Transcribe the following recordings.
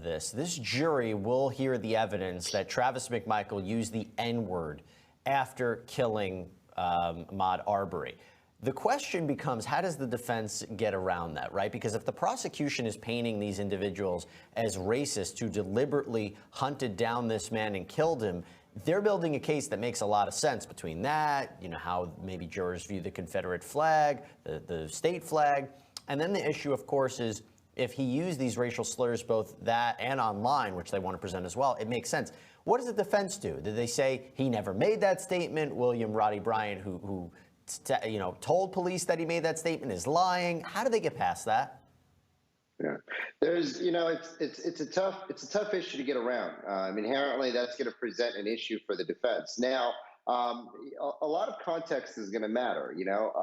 this. This jury will hear the evidence that Travis McMichael used the N-word after killing Ahmaud Arbery. The question becomes, how does the defense get around that, right? Because if the prosecution is painting these individuals as racists who deliberately hunted down this man and killed him, they're building a case that makes a lot of sense between that, how maybe jurors view the Confederate flag, the state flag. And then the issue, of course, is if he used these racial slurs, both that and online, which they want to present as well, it makes sense. What does the defense do? Did they say he never made that statement? William Roddy Bryant, who told police that he made that statement, is lying? How do they get past that? Yeah, there's, it's a tough issue to get around. Inherently, that's going to present an issue for the defense. Now, a lot of context is going to matter.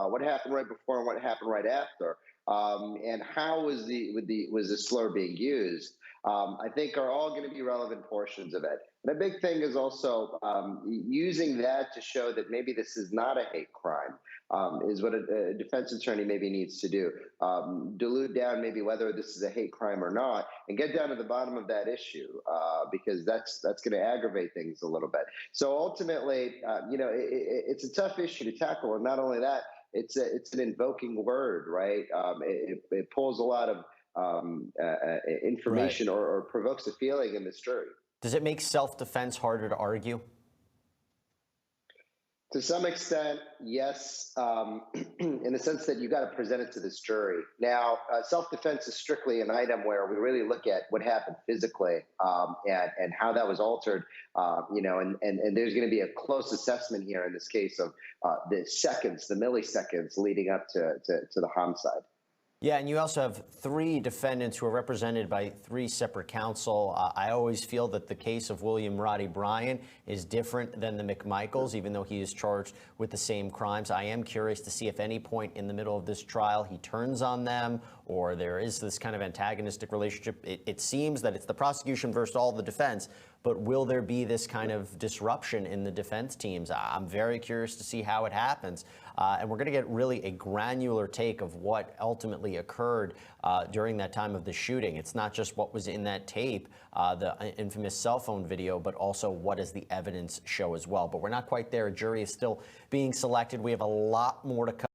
What happened right before and what happened right after, and how was the slur being used? I think are all going to be relevant portions of it. And a big thing is also using that to show that maybe this is not a hate crime is what a defense attorney maybe needs to do. Dilute down maybe whether this is a hate crime or not, and get down to the bottom of that issue because that's going to aggravate things a little bit. So ultimately, it's a tough issue to tackle, and not only that, it's an invoking word, right? It pulls a lot of information, right, or provokes a feeling in this jury. Does it make self-defense harder to argue? To some extent, yes, in the sense that you got to present it to this jury. Now, self-defense is strictly an item where we really look at what happened physically and how that was altered, and there's going to be a close assessment here in this case of the seconds, the milliseconds leading up to the homicide. Yeah, and you also have 3 defendants who are represented by 3 separate counsel. I always feel that the case of William Roddy Bryant is different than the McMichaels, even though he is charged with the same crimes. I am curious to see if any point in the middle of this trial he turns on them or there is this kind of antagonistic relationship. It seems that it's the prosecution versus all the defense, but will there be this kind of disruption in the defense teams? I'm very curious to see how it happens. And we're going to get really a granular take of what ultimately occurred during that time of the shooting. It's not just what was in that tape, the infamous cell phone video, but also what does the evidence show as well. But we're not quite there. A jury is still being selected. We have a lot more to cover.